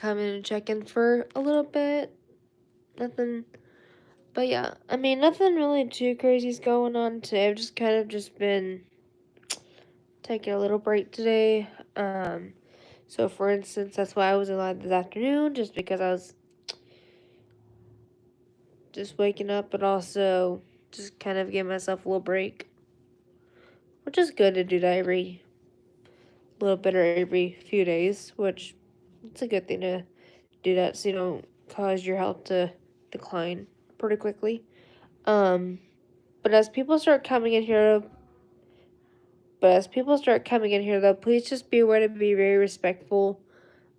come in and check in for a little bit. Nothing, but yeah, I mean, nothing really too crazy is going on today. I've just kind of just been taking a little break today. So for instance, that's why I wasn't live this afternoon, just because I was just waking up, but also just kind of give myself a little break, which is good to do that every little bit or every few days, which it's a good thing to do that so you don't cause your health to decline pretty quickly. Um, but as people start coming in here, though, please just be aware to be very respectful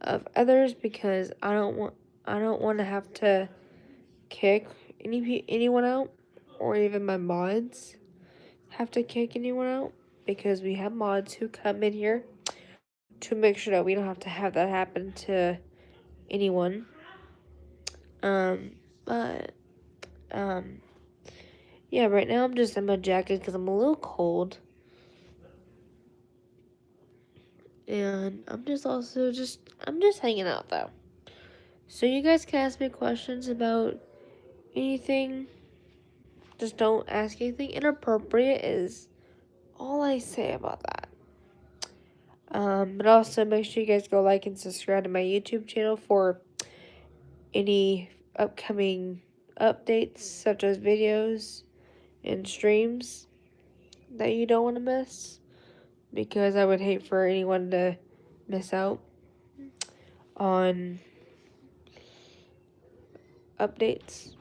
of others because I don't want to have to kick anyone out, or even my mods have to kick anyone out because we have mods who come in here to make sure that we don't have to have that happen to anyone. But yeah, right now I'm just in my jacket because I'm a little cold. And I'm just hanging out though. So you guys can ask me questions about anything. Just don't ask anything inappropriate is all I say about that. But also make sure you guys go like and subscribe to my YouTube channel for any upcoming updates such as videos and streams that you don't want to miss, because I would hate for anyone to miss out on updates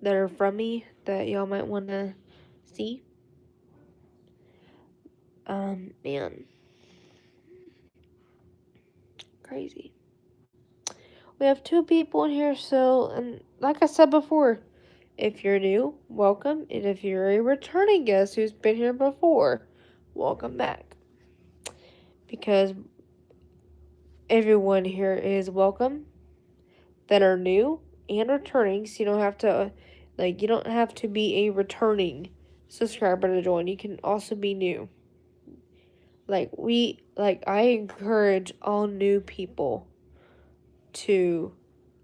that are from me that y'all might want to see. Man, crazy. We have 2 people in here, so, and like I said before, if you're new, welcome, and if you're a returning guest who's been here before, welcome back. Because everyone here is welcome that are new and returning, so you don't have to be a returning subscriber to join. You can also be new. I encourage all new people to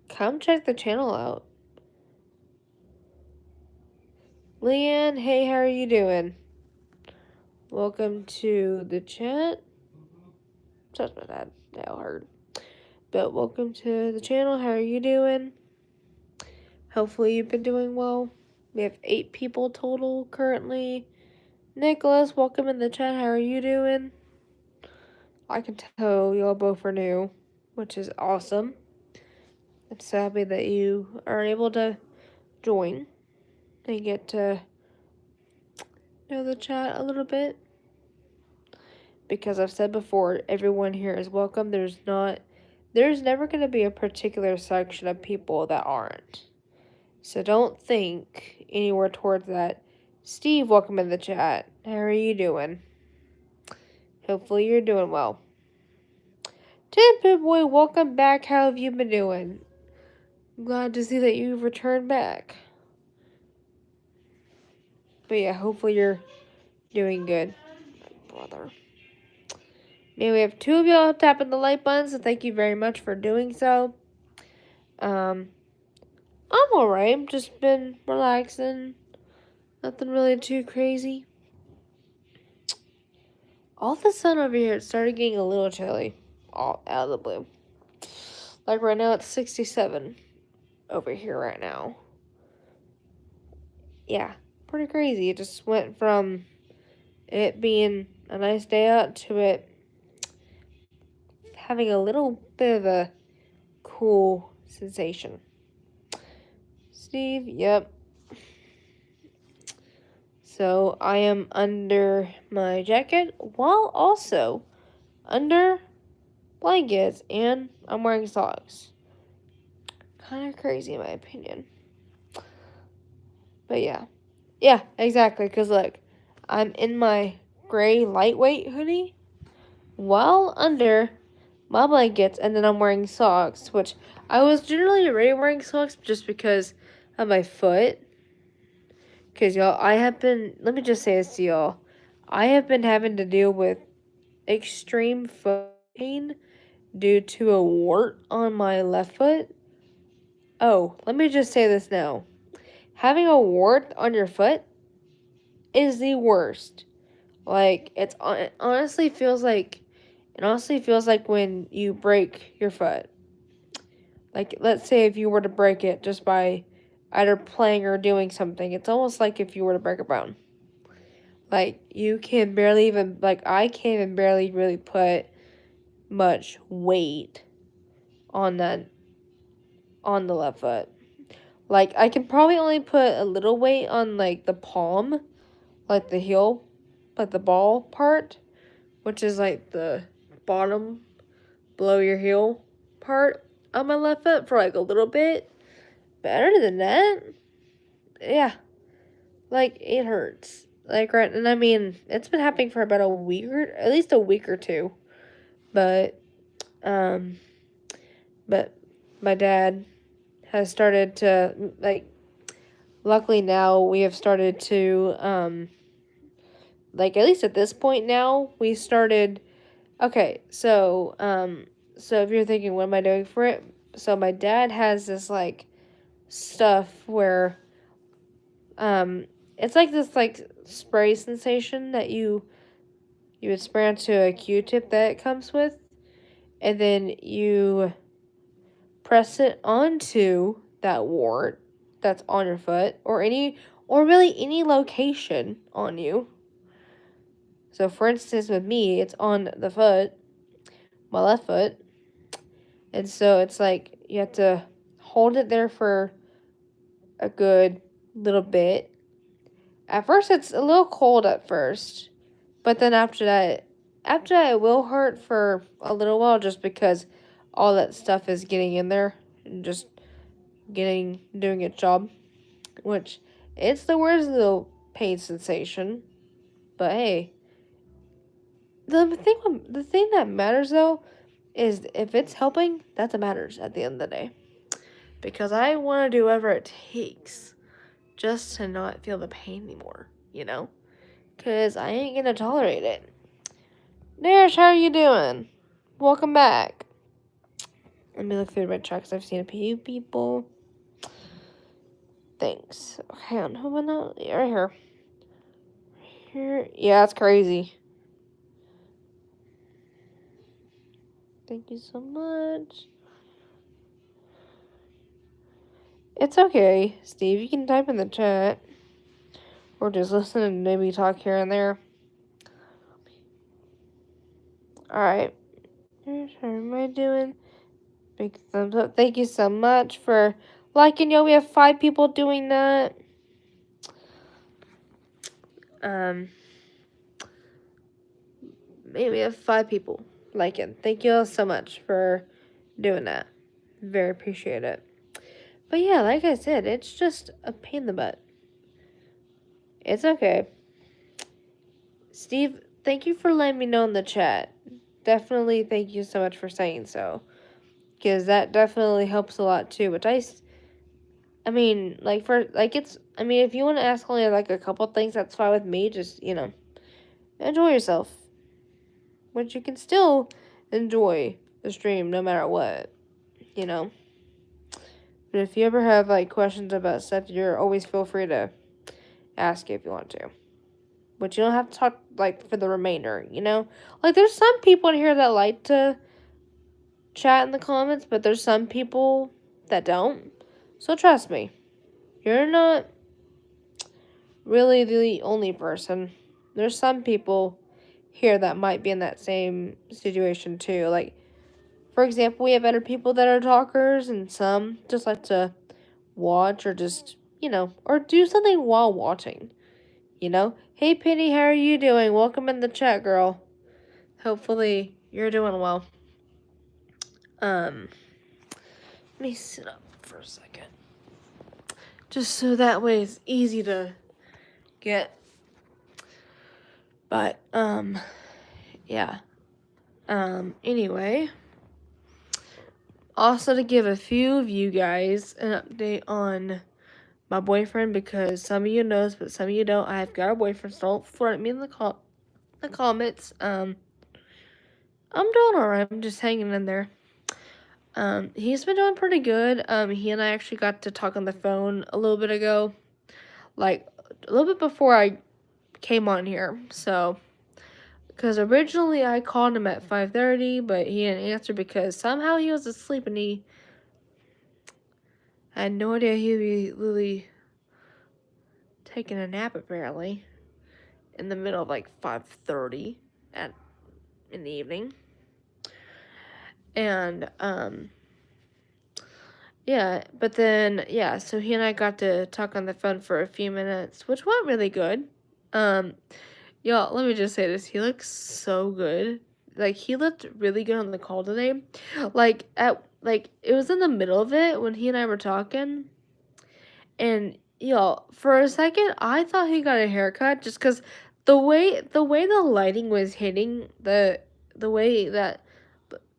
come check the channel out. Leanne, hey, how are you doing? Welcome to the chat. That's my dad. They all heard. But welcome to the channel. How are you doing? Hopefully you've been doing well. We have 8 people total currently. Nicholas, welcome in the chat. How are you doing? I can tell y'all both are new, which is awesome. I'm so happy that you are able to join and get to know the chat a little bit. Because I've said before, everyone here is welcome. There's never going to be a particular section of people that aren't. So don't think anywhere towards that. Steve, welcome in the chat. How are you doing? Hopefully you're doing well. Tidbit Boy, welcome back. How have you been doing? I'm glad to see that you've returned back. But yeah, hopefully you're doing good, brother. Now we have 2 of y'all tapping the like button, so thank you very much for doing so. I'm alright. Just been relaxing. Nothing really too crazy. All of a sudden over here, it started getting a little chilly. All out of the blue. Like right now, it's 67 over here right now. Yeah, pretty crazy. It just went from it being a nice day out to it having a little bit of a cool sensation. Steve, yep. So I am under my jacket while also under blankets, and I'm wearing socks. Kind of crazy in my opinion. But yeah. Yeah, exactly. Because look, I'm in my gray lightweight hoodie while under my blankets, and then I'm wearing socks, which I was generally already wearing socks just because of my foot. Because y'all, let me just say this to y'all, I have been having to deal with extreme foot pain due to a wart on my left foot. Oh, let me just say this now. Having a wart on your foot is the worst. Like, it honestly feels like when you break your foot. Like, let's say if you were to break it just by either playing or doing something, it's almost like if you were to break a bone. Like, you can barely even, like, I can't even barely really put much weight on the left foot. Like, I can probably only put a little weight on, like, the palm, like the heel, like the ball part, which is like the bottom below your heel part on my left foot for like a little bit. But other than that, yeah, like it hurts. Like, right, and I mean, it's been happening for about a week or at least a week or two. But but my dad has started to, like, luckily now we have started to, like, at least at this point now, we started, okay, so if you're thinking, what am I doing for it? So my dad has this, like, stuff where, it's like this, like, spray sensation that you would spray onto a Q-tip that it comes with, and then you press it onto that wart that's on your foot, or really any location on you. So, for instance, with me, it's on the foot, my left foot, and so it's like you have to hold it there for a good little bit. At first, it's a little cold at first, but then after that, it will hurt for a little while just because all that stuff is getting in there and just doing its job, which it's the worst little pain sensation. But hey, the thing that matters though is if it's helping, that's what matters at the end of the day. Because I want to do whatever it takes just to not feel the pain anymore, you know? Because I ain't gonna tolerate it. Nash, how are you doing? Welcome back. Let me look through my checks. I've seen a few people. Thanks. Okay, on who am I not? Yeah, right here. Here. Yeah, that's crazy. Thank you so much. It's okay, Steve. You can type in the chat. Or just listen and maybe talk here and there. Alright. How am I doing? Big thumbs up. Thank you so much for liking. Yo, we have 5 people doing that. Maybe we have 5 people liking. Thank you all so much for doing that. Very appreciate it. But yeah, like I said, it's just a pain in the butt. It's okay. Steve, thank you for letting me know in the chat. Definitely thank you so much for saying so. Because that definitely helps a lot too. Which I mean, like, if you want to ask only like a couple things, that's fine with me. Just, enjoy yourself. Which you can still enjoy the stream no matter what, But if you ever have, like, questions about stuff, you're always feel free to ask if you want to. But you don't have to talk, like, for the remainder, Like, there's some people in here that like to chat in the comments, but there's some people that don't. So trust me, you're not really the only person. There's some people here that might be in that same situation too. Like, for example, we have other people that are talkers, and some just like to watch or just, or do something while watching. Hey Penny, how are you doing? Welcome in the chat, girl. Hopefully you're doing well. Let me sit up for a second. Just so that way it's easy to get. But, yeah. Anyway. Also, to give a few of you guys an update on my boyfriend, because some of you knows, but some of you don't. I've got a boyfriend, so don't flirt at me in the comments. I'm doing alright. I'm just hanging in there. He's been doing pretty good. He and I actually got to talk on the phone a little bit ago, like a little bit before I came on here. So, because originally I called him at 5:30, but he didn't answer because somehow he was asleep and he had no idea he'd be literally taking a nap apparently in the middle of like 5:30 at in the evening. And yeah, but then yeah, so he and I got to talk on the phone for a few minutes, which went really good. Um Y'all, let me just say this. He looks so good. Like he looked really good on the call today. Like it was in the middle of it when he and I were talking, and y'all, for a second I thought he got a haircut just cuz the way the lighting was hitting the way that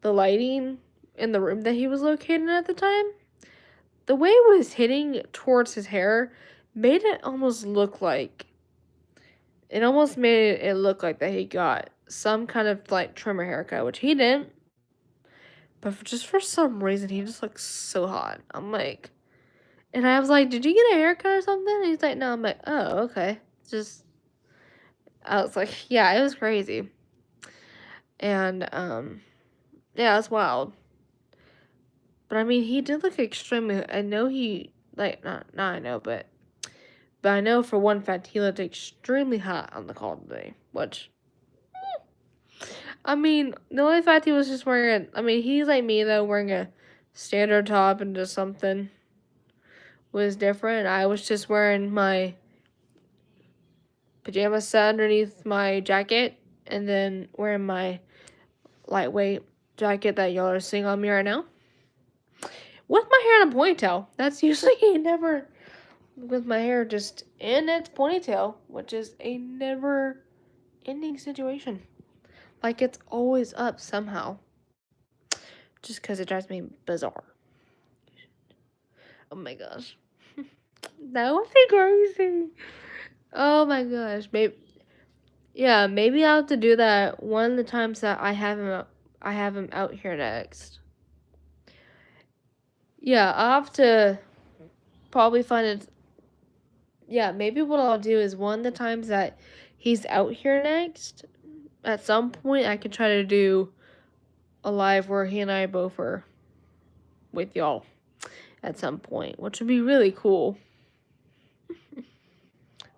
the lighting in the room that he was located in at the time, the way it was hitting towards his hair made it almost look like it almost made it look like that he got some kind of like trimmer haircut, which he didn't. But just for some reason, he just looks so hot. I'm like, and I was like, "Did you get a haircut or something?" And he's like, "No." I'm like, "Oh, okay." Just, I was like, "Yeah, it was crazy," and yeah, it's wild. But I mean, he did look extremely. I know he like not I know, but I know for one fact he looked extremely hot on the call today, which I mean, the only fact he was just wearing, I mean, he's like me though, wearing a standard top and just something was different. I was just wearing my pajama set underneath my jacket and then wearing my lightweight jacket that y'all are seeing on me right now. With my hair in a ponytail. That's usually never with my hair just in its ponytail, which is a never ending situation. Like it's always up somehow. Just because it drives me bizarre. Oh my gosh. That would be crazy. Oh my gosh. Maybe I'll have to do that one of the times that I have him out here next. Yeah, I'll have to probably find it. Yeah, maybe what I'll do is one of the times that he's out here next, at some point I could try to do a live where he and I both are with y'all at some point, which would be really cool.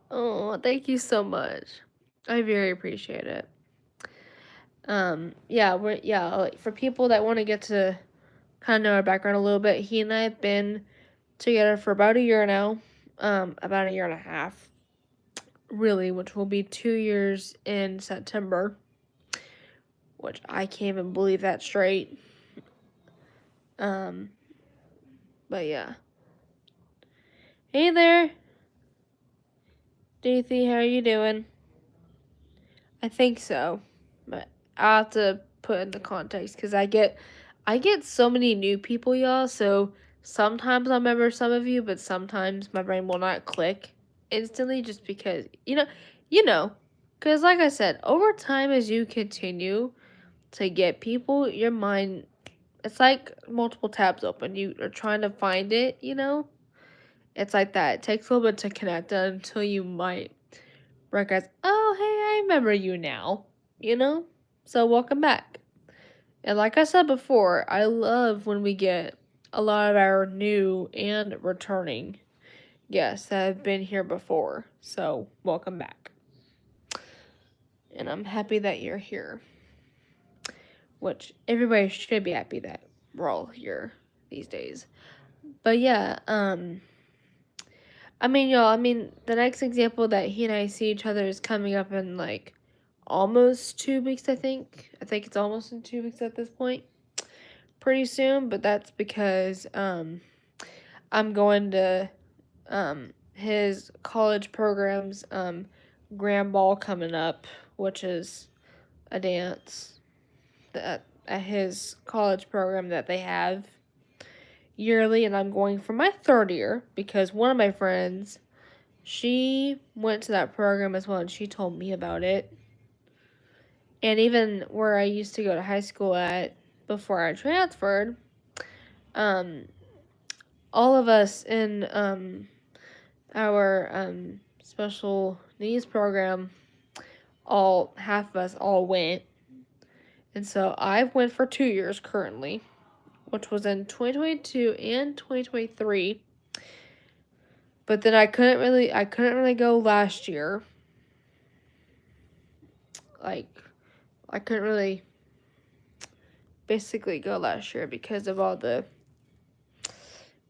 Oh, thank you so much. I very appreciate it. Like for people that want to get to kind of know our background a little bit, he and I have been together for about a year now, about a year and a half, really, which will be 2 years in September, which I can't even believe that straight. Um, but yeah. Hey there, Dathy, how are you doing? I think so, but I'll have to put in the context because I get so many new people, y'all. So sometimes I remember some of you, but sometimes my brain will not click instantly just because you know, because like I said, over time as you continue to get people, your mind it's like multiple tabs open. You are trying to find it, you know. It's like that. It takes a little bit to connect until you might recognize. Oh, hey, I remember you now. You know. So welcome back. And like I said before, I love when we get a lot of our new and returning guests that have been here before. So, welcome back. And I'm happy that you're here. Which everybody should be happy that we're all here these days. But yeah, I mean, the next example that he and I see each other is coming up in like almost 2 weeks, I think. I think it's almost in 2 weeks at this point. Pretty soon, but that's because I'm going to his college program's grand ball coming up, which is a dance that at his college program that they have yearly, and I'm going for my third year because one of my friends, she went to that program as well and she told me about it. And even where I used to go to high school at before I transferred, um, all of us in our special needs program, all half of us all went. And so I went for 2 years currently, which was in 2022 and 2023. But then I couldn't really go last year. Like I couldn't really basically go last year because of all the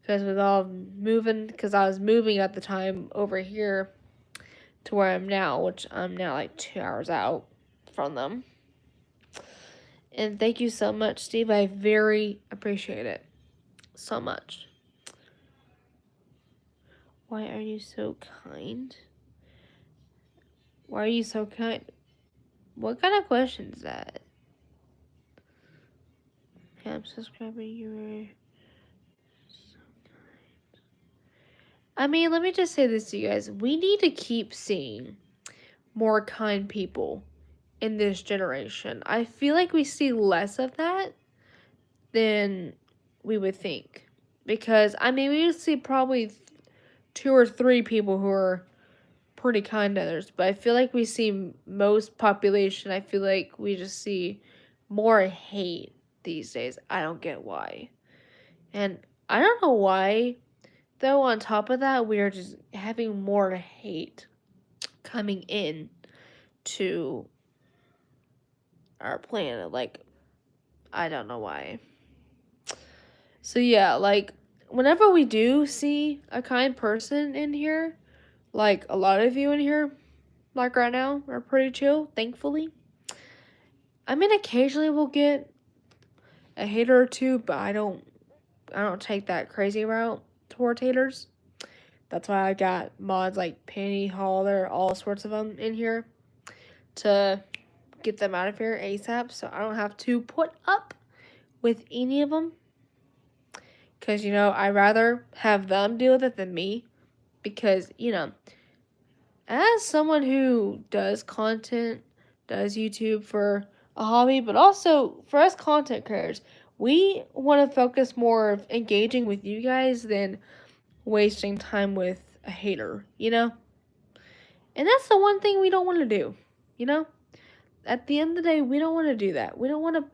because with all moving, because I was moving at the time over here to where I'm now, which I'm now like 2 hours out from them. And thank you so much, Steve. I very appreciate it so much. Why are you so kind? Why are you so kind? What kind of question is that? Yeah, I'm subscribing. You were so kind. I mean, let me just say this to you guys. We need to keep seeing more kind people in this generation. I feel like we see less of that than we would think. Because, I mean, we see probably 2 or 3 people who are pretty kind to others, but I feel like we see most population, I feel like we just see more hate these days. I don't get why. And I don't know why, though, on top of that, we are just having more hate coming in to our planet. Like, I don't know why. So, yeah, like, whenever we do see a kind person in here, like a lot of you in here, like right now, are pretty chill, thankfully. I mean, occasionally we'll get a hater or two, but I don't take that crazy route toward haters. That's why I got mods like Penny Holler, all sorts of them in here to get them out of here ASAP, so I don't have to put up with any of them. Because, I'd rather have them deal with it than me. Because, as someone who does content, does YouTube for a hobby, but also for us content creators, we want to focus more of engaging with you guys than wasting time with a hater, And that's the one thing we don't want to do, At the end of the day, we don't want to do that. We don't want to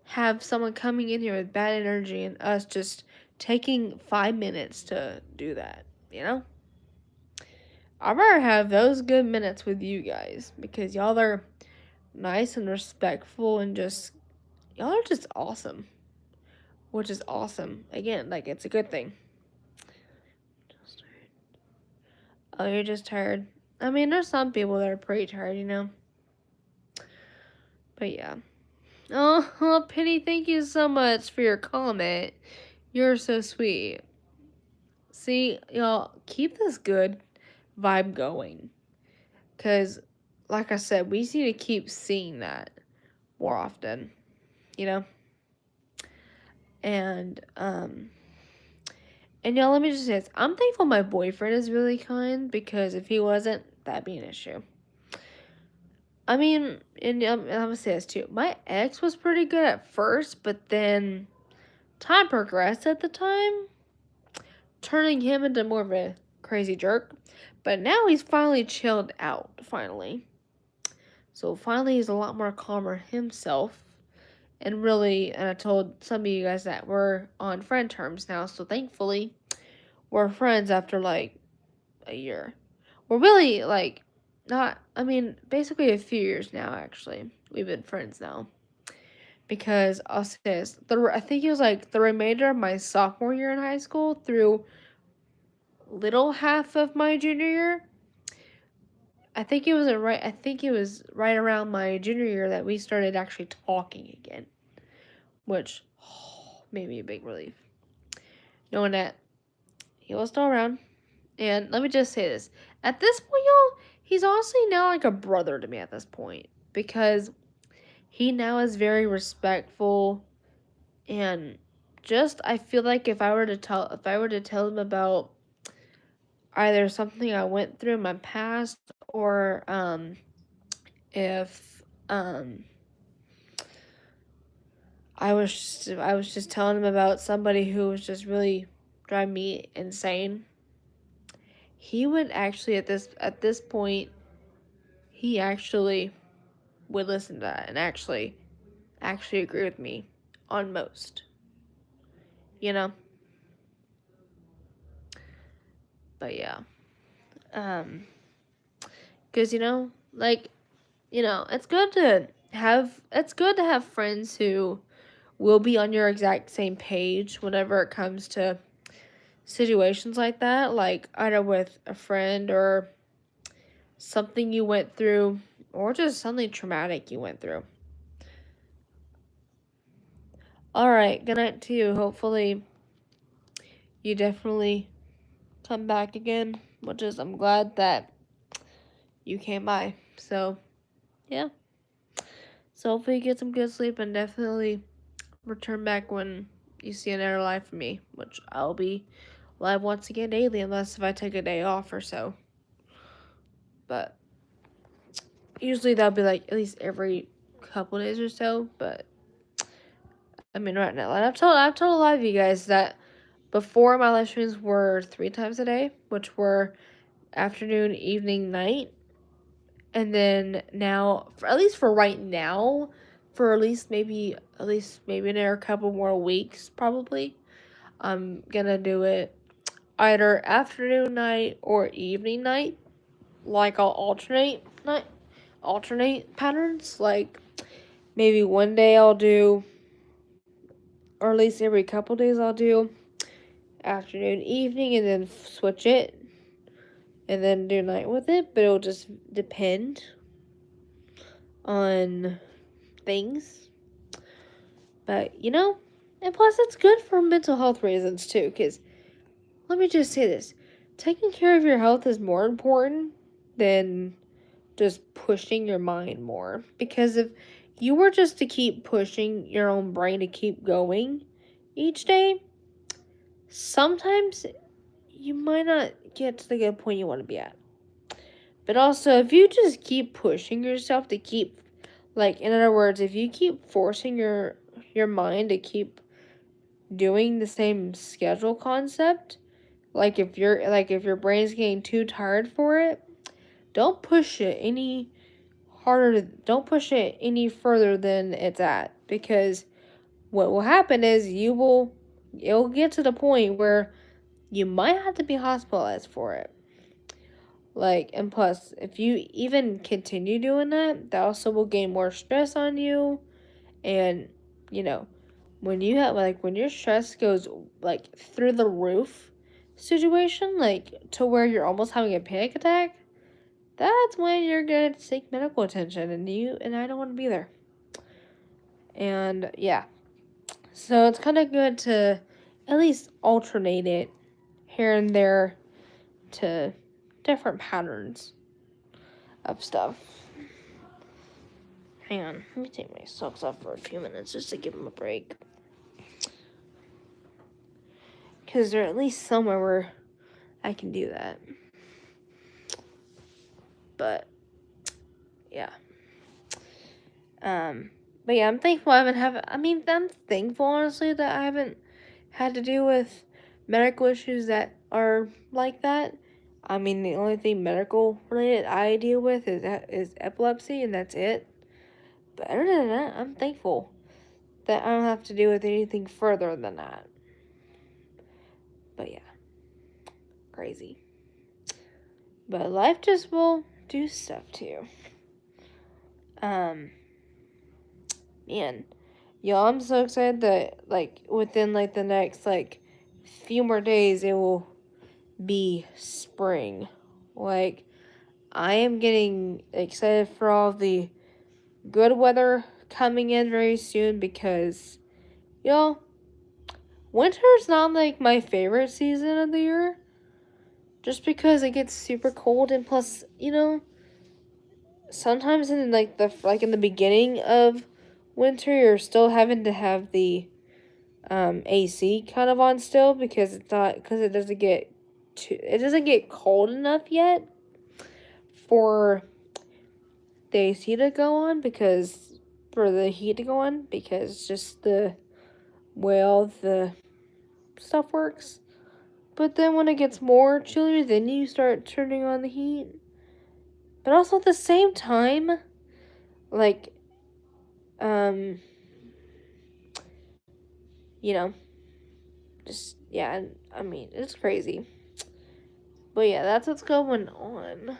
have someone coming in here with bad energy and us just taking 5 minutes to do that, I'd rather have those good minutes with you guys because y'all are nice and respectful and y'all are just awesome. Which is awesome. Again, like, it's a good thing. Oh, you're just tired. I mean, there's some people that are pretty tired, But yeah. Oh, Penny, thank you so much for your comment. You're so sweet. See, y'all, keep this good vibe going. Because, like I said, we just need to keep seeing that more often, And, y'all, let me just say this. I'm thankful my boyfriend is really kind because if he wasn't, that'd be an issue. I mean, and I'm gonna say this too. My ex was pretty good at first, but then time progressed at the time, turning him into more of a crazy jerk. But now he's finally chilled out, finally. So finally he's a lot more calmer himself. And I told some of you guys that we're on friend terms now, so thankfully we're friends after like a year. We're really like basically a few years now actually. We've been friends now. Because I'll say this, I think it was like the remainder of my sophomore year in high school through little half of my junior year. I think it was right around my junior year that we started actually talking again, which made me a big relief. Knowing that he was still around. And let me just say this. At this point, y'all, he's honestly now like a brother to me at this point. Because he now is very respectful and I feel like if I were to tell him about either something I went through in my past or if I was just telling him about somebody who was just really driving me insane. He would actually at this point, he actually would listen to that and actually agree with me on most. You know? But yeah. Cuz it's good to have friends who will be on your exact same page whenever it comes to situations like that, like either with a friend or something you went through or just something traumatic you went through. All right, good night to you. Hopefully you definitely come back again, which is I'm glad that you came by. So, yeah. So hopefully you get some good sleep and definitely return back when you see another live from me, which I'll be live once again daily unless if I take a day off or so. But usually that'll be like at least every couple days or so. But I mean, right now, I've told a lot of you guys that before my live streams were 3 times a day, which were afternoon, evening, night, and then now, at least for right now, for at least maybe another couple more weeks, probably, I'm gonna do it either afternoon night or evening night. Like I'll alternate patterns. Like maybe one day I'll do, or at least every couple days I'll do afternoon, evening, and then switch it, and then do night with it. But it'll just depend on things. But and plus it's good for mental health reasons too. Because let me just say this: taking care of your health is more important than just pushing your mind more. Because if you were just to keep pushing your own brain to keep going each day, sometimes you might not get to the good point you want to be at. But also, if you just keep pushing yourself to keep, like, in other words, if you keep forcing your mind to keep doing the same schedule concept, like if your brain's getting too tired for it, don't push it any harder. Don't push it any further than it's at, because what will happen is it'll get to the point where you might have to be hospitalized for it. Like, and plus, if you even continue doing that also will gain more stress on you. And, when you have, like, when your stress goes, like, through the roof situation, like, to where you're almost having a panic attack, that's when you're gonna seek medical attention, and I don't want to be there. And, yeah. So, it's kind of good to at least alternate it here and there to different patterns of stuff. Hang on, let me take my socks off for a few minutes just to give them a break. Because they're at least somewhere where I can do that. But, yeah. But yeah, I'm thankful I'm thankful, honestly, that I haven't had to deal with medical issues that are like that. I mean, the only thing medical related I deal with is epilepsy, and that's it. But other than that, I'm thankful that I don't have to deal with anything further than that. But yeah, crazy. But life just will do stuff to you. Man, y'all, I'm so excited that, like, within, like, the next, like, few more days, it will be spring. Like, I am getting excited for all the good weather coming in very soon, because, y'all, winter's not, like, my favorite season of the year, just because it gets super cold, and plus, sometimes in, like, in the beginning of winter, you're still having to have the AC kind of on still, because it doesn't get cold enough yet for the AC to go on for the heat to go on because just the way all the stuff works. But then when it gets more chillier, then you start turning on the heat. But also at the same time, like, you know, just, yeah, I mean, it's crazy. But yeah, that's what's going on.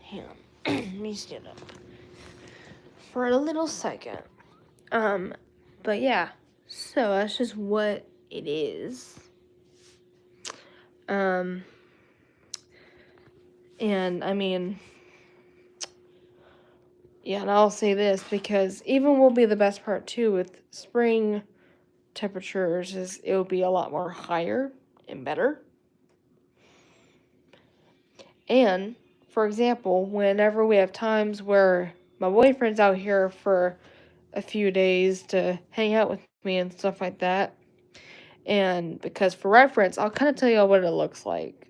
Hang on. Let me stand up for a little second. But yeah, so that's just what it is. And I mean, yeah, and I'll say this because even will be the best part too with spring temperatures is it will be a lot more higher and better. And for example, whenever we have times where my boyfriend's out here for a few days to hang out with me and stuff like that, and because for reference, I'll kind of tell y'all what it looks like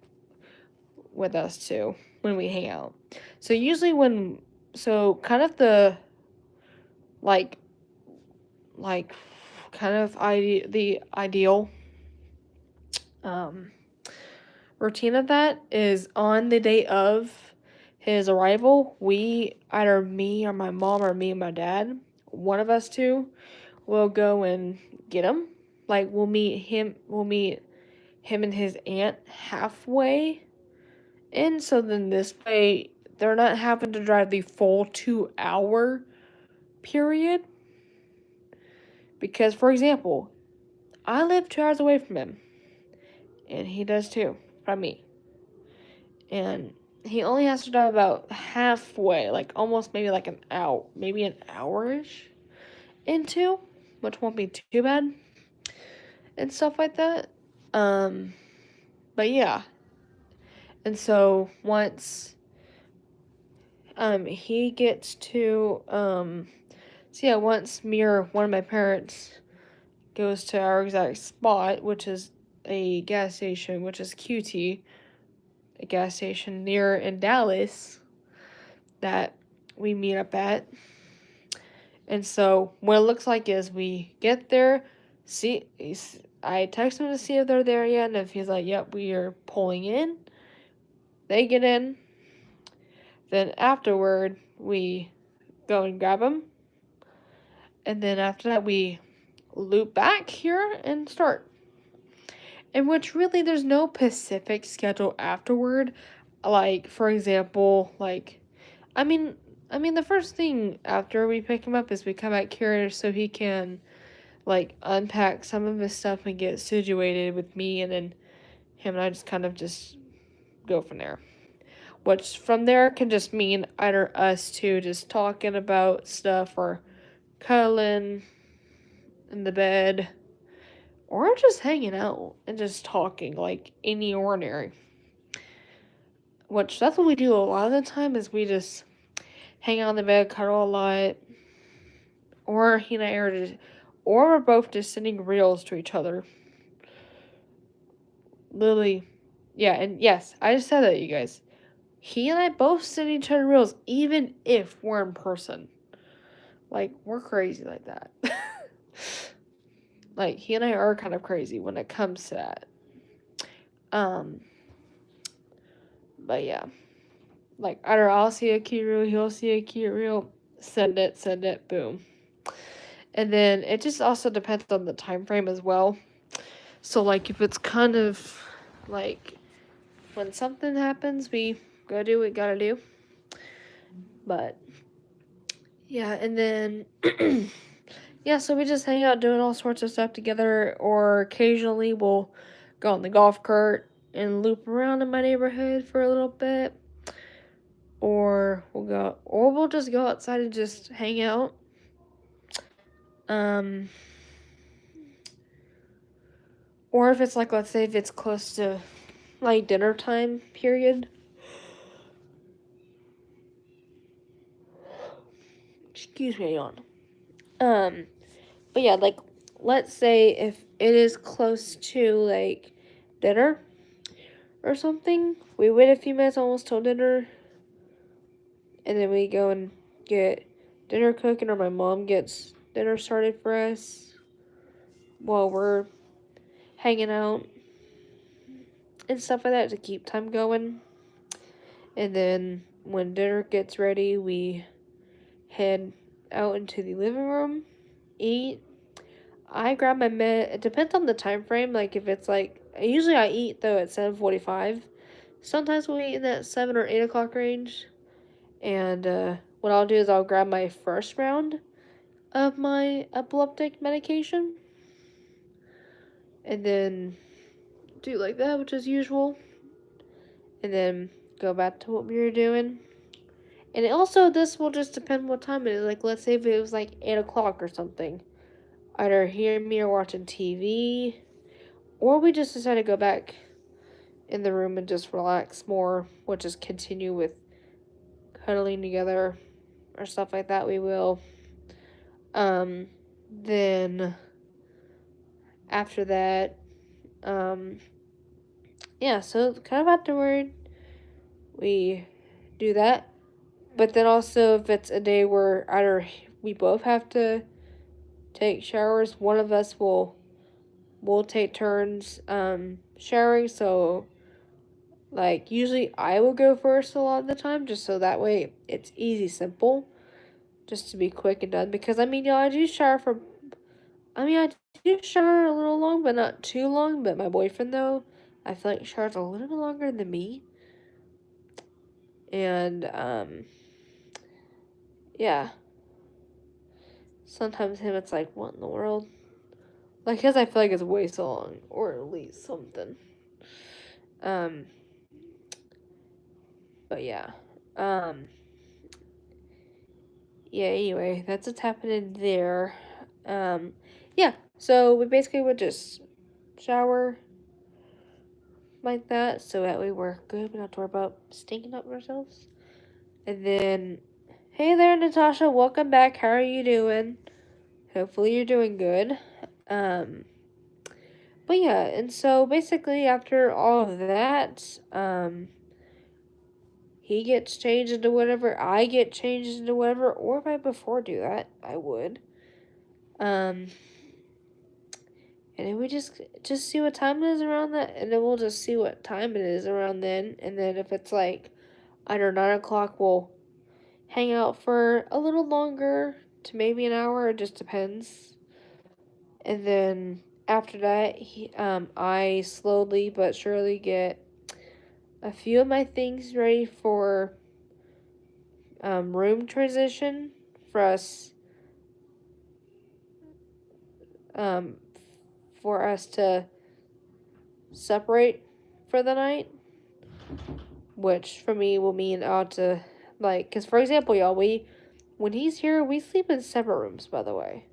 with us two when we hang out. So usually kind of the like kind of the ideal routine of that is on the day of his arrival, we either me or my mom or me and my dad, one of us two, will go and get him. Like we'll meet him and his aunt halfway. And so then this way they're not having to drive the full 2 hour period. Because for example, I live 2 hours away from him. And he does too, from me. And he only has to drive about halfway, like almost maybe like maybe an hour-ish into, which won't be too bad. And stuff like that. But yeah. And so once he gets to once me or one of my parents goes to our exact spot, which is a gas station, which is QT, a gas station near in Dallas that we meet up at. And so what it looks like is we get there, I text him to see if they're there yet, and if he's like, yep, we are pulling in, they get in. Then afterward, we go and grab them. And then after that, we loop back here and start. In which really there's no specific schedule afterward. Like, for example, I mean, the first thing after we pick him up is we come back here so he can, unpack some of his stuff and get situated with me, and then him and I just kind of just go from there. Which from there can just mean either us two just talking about stuff or cuddling in the bed or just hanging out and just talking like any ordinary. Which that's what we do a lot of the time is we just hang out in the bed, cuddle a lot, or he and I or we're both just sending reels to each other. Literally, yeah, and yes, I just said that, you guys. He and I both send each other reels, even if we're in person. Like, we're crazy like that. Like, he and I are kind of crazy when it comes to that. But yeah. Like, either I'll see a cute reel, he'll see a cute reel, send it, boom. And then it just also depends on the time frame as well. So, like, if it's kind of, like, when something happens, we go do what we gotta do. But, yeah, and then, yeah, so we just hang out doing all sorts of stuff together, or occasionally we'll go on the golf cart and loop around in my neighborhood for a little bit. Or we'll just go outside and just hang out. Or if it's let's say if it's close to dinner time period. Excuse me, yawn. But yeah, let's say if it is close to dinner or something, we wait a few minutes almost till dinner. and then we go and get dinner cooking, or my mom gets dinner started for us while we're hanging out and stuff like that to keep time going. And then when dinner gets ready, we head out into the living room, eat. I grab my it depends on the time frame. Like if it's like usually I eat though at 7:45. Sometimes we eat in that 7 or 8 o'clock range. And what I'll do is I'll grab my first round of my epileptic medication, and then do like that, which is usual, and then go back to what we were doing. And also, this will just depend what time it is. Like, let's say if it was like 8 o'clock or something. Either hear me or watching TV, or we just decide to go back in the room and just relax more, which is continue with cuddling together or stuff like that. We will. Then after that, yeah, so kind of afterward, we do that. But then also, if it's a day where either we both have to take showers, one of us will take turns showering. So like usually I will go first a lot of the time, just so that way it's easy, simple, just to be quick and done. Because I mean, y'all, I do shower a little long, but not too long. But my boyfriend though, I feel like showers a little bit longer than me. And yeah. Sometimes him, it's like, what in the world? Like his, I feel like it's way so long, or at least something. But yeah. Yeah, anyway, that's what's happening there. Yeah, so we basically would just shower like that, so that way we're good. We don't have to worry about stinking up ourselves. And then, hey there, Natasha, welcome back. How are you doing? Hopefully you're doing good. But yeah, and so basically after all of that, he gets changed into whatever, I get changed into whatever, or if I before do that, I would. And then we just see what time it is around that, and then we'll just see what time it is around then, and then if it's like under 9 o'clock, we'll hang out for a little longer to maybe an hour, it just depends. And then after that, I slowly but surely get a few of my things ready for room transition for us, to separate for the night, which for me will mean I'll have to, like, because for example, y'all, when he's here, we sleep in separate rooms, by the way,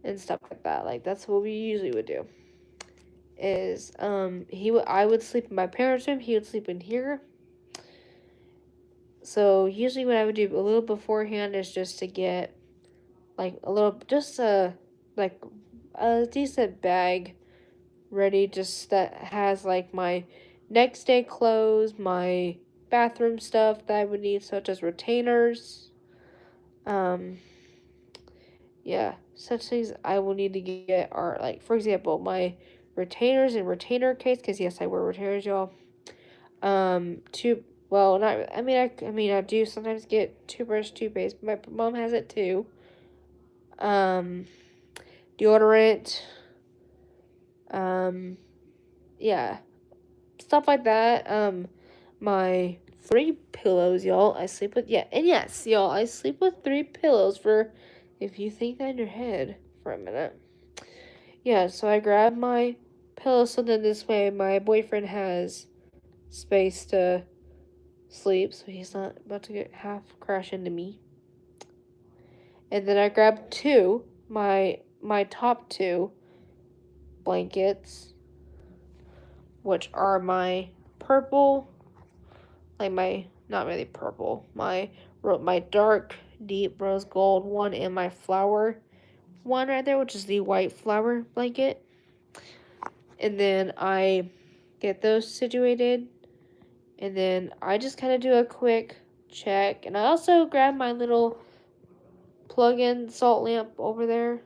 and stuff like that. Like, that's what we usually would do. Is I would sleep in my parents' room, he would sleep in here. So usually what I would do a little beforehand is just to get like a decent bag ready, just that has like my next day clothes, my bathroom stuff that I would need, such as retainers. Yeah, such things I will need to get are like, for example, my retainers and retainer case, because yes, I wear retainers, y'all. Well, not, I do sometimes get toothbrush, toothpaste, but my mom has it too. Deodorant, yeah, stuff like that. My 3 pillows, y'all. I sleep with, yeah, and yes, y'all, I sleep with 3 pillows for, if you think that in your head for a minute. Yeah, so I grab my pillow so then this way my boyfriend has space to sleep, so he's not about to get half crash into me. And then I grab my top 2 blankets, which are my purple, like my, not really purple, my dark deep rose gold one, and my flower one right there, which is the white flower blanket. And then I get those situated, and then I just kind of do a quick check. And I also grab my little plug-in salt lamp over there.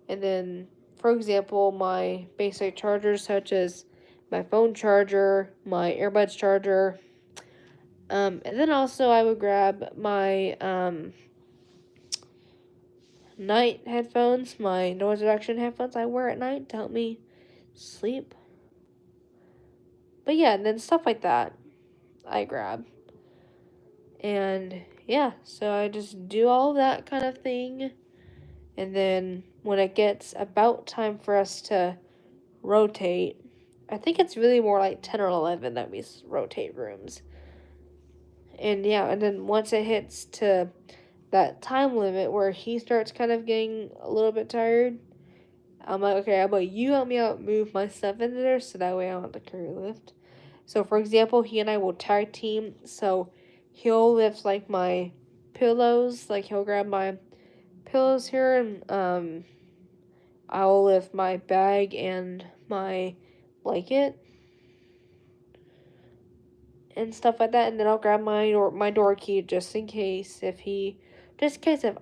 And then, for example, my basic chargers such as my phone charger, my earbuds charger. And then also I would grab my night headphones, my noise reduction headphones I wear at night to help me sleep. But yeah, and then stuff like that I grab. And yeah, so I just do all of that kind of thing. And then when it gets about time for us to rotate, I think it's really more like 10 or 11 that we rotate rooms. And yeah, and then once it hits to that time limit where he starts kind of getting a little bit tired, I'm like, okay, how about you help me out move my stuff into there so that way I don't have to carry lift. So for example, he and I will tag team. So he'll lift like my pillows, like he'll grab my pillows here, and I'll lift my bag and my blanket and stuff like that, and then I'll grab my door key just in case if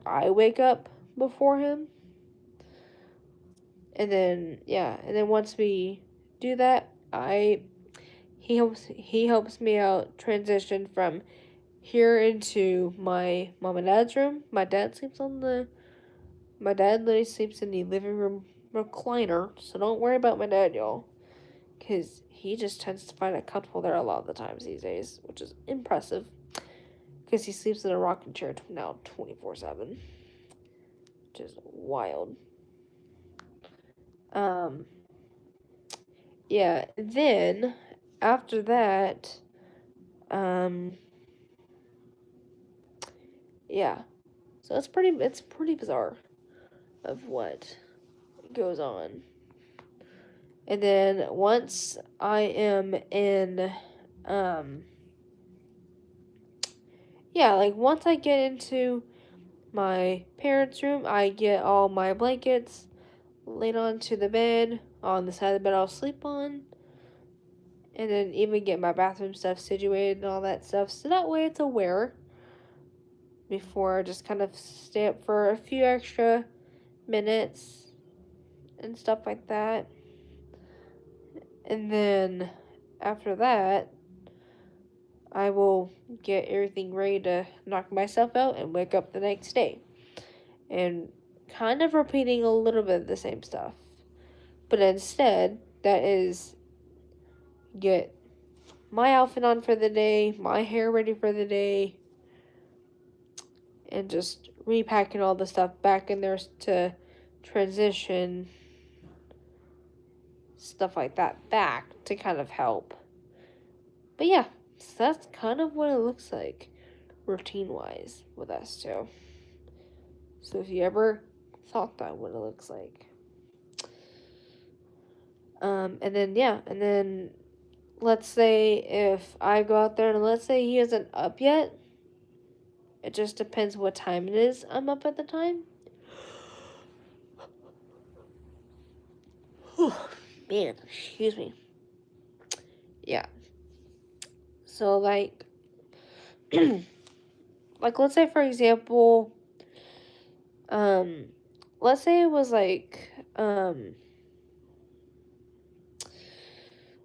I wake up before him. And then once we do that, he helps me out transition from here into my mom and dad's room. My dad literally sleeps in the living room recliner, so don't worry about my dad, y'all, because he just tends to find it comfortable there a lot of the times these days, which is impressive, because he sleeps in a rocking chair now 24/7, which is wild. Yeah, then after that, yeah, so it's pretty bizarre of what goes on. And then once I am in, once I get into my parents' room, I get all my blankets laid onto the bed, on the side of the bed I'll sleep on, and then even get my bathroom stuff situated and all that stuff, so that way it's aware before I just kind of stay up for a few extra minutes and stuff like that. And then after that, I will get everything ready to knock myself out and wake up the next day. And kind of repeating a little bit of the same stuff. But instead, that is get my outfit on for the day, my hair ready for the day, and just repacking all the stuff back in there to transition stuff like that back to kind of help. But yeah, so that's kind of what it looks like routine wise with us too. So if you ever thought that what it looks like. And then let's say if I go out there and let's say he isn't up yet. It just depends what time it is I'm up at the time. Man, excuse me. Yeah. So like let's say for example, let's say it was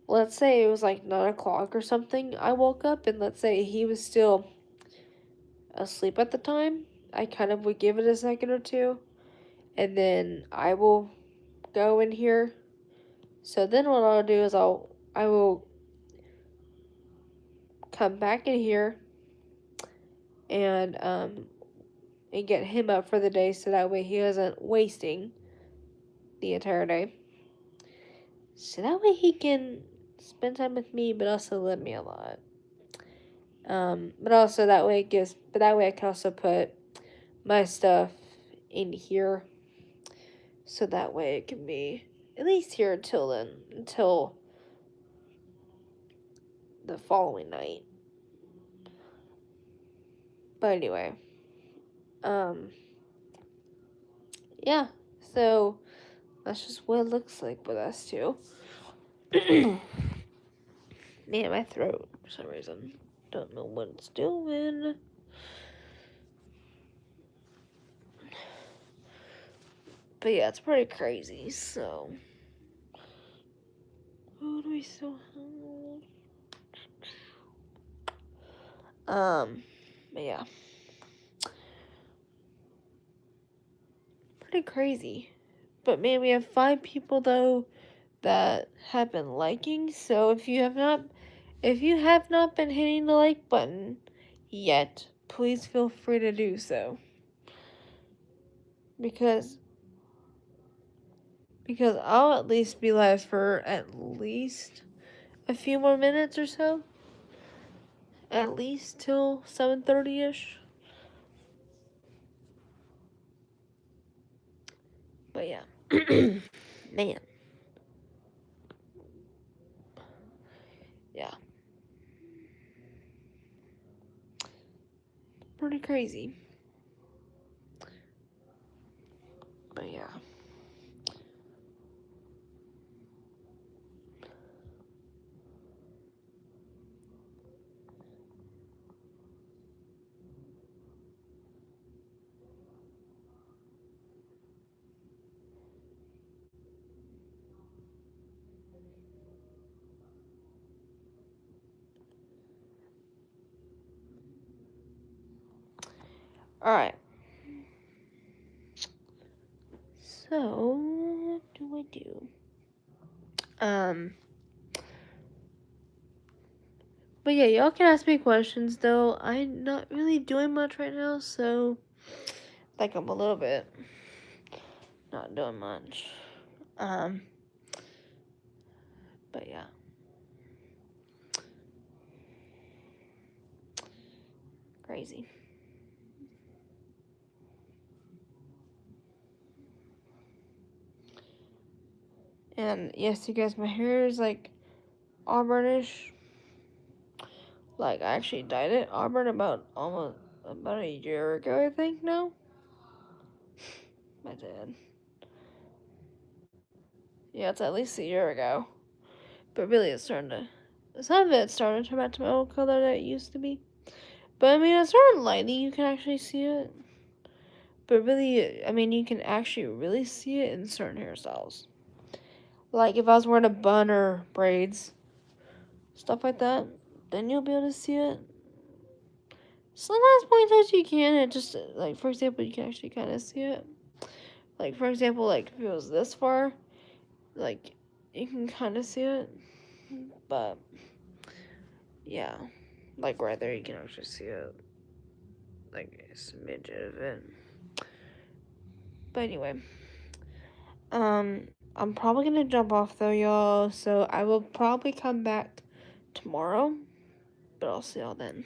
let's say it was like 9 o'clock or something. I woke up and let's say he was still asleep at the time. I kind of would give it a second or two, and then I will go in here. So then what I'll do is I will come back in here and get him up for the day so that way he isn't wasting the entire day. So that way he can spend time with me but also love me a lot. But that way I can also put my stuff in here so that way it can be at least here until the following night. But anyway, yeah, so that's just what it looks like with us two. Man, my throat for some reason. Don't know what it's doing. But yeah, it's pretty crazy, so. What do we still have? But yeah. Pretty crazy. But man, we have 5 people though that have been liking, so if you have not been hitting the like button yet, please feel free to do so. Because I'll at least be live for at least a few more minutes or so. At least till 7:30ish. But yeah. Man. Yeah. Pretty crazy. But yeah. Alright. So, what do I do? But yeah, y'all can ask me questions though. I'm not really doing much right now, so like I'm a little bit not doing much. But yeah. Crazy. And yes, you guys, my hair is like auburnish. Like I actually dyed it auburn about a year ago, I think now. My dad. Yeah, it's at least a year ago. But really it's some of it's starting to turn back to my old color that it used to be. But I mean it's starting lighting, you can actually see it. But really, I mean, you can actually really see it in certain hairstyles. Like if I was wearing a bun or braids, stuff like that, then you'll be able to see it. Sometimes pointers you can, it just, like, for example, you can actually kind of see it. Like, for example, like, if it was this far, like, you can kind of see it. But, yeah. Like, right there, you can actually see it. Like, a smidge of it. But anyway. I'm probably gonna jump off though, y'all. So I will probably come back tomorrow. But I'll see y'all then.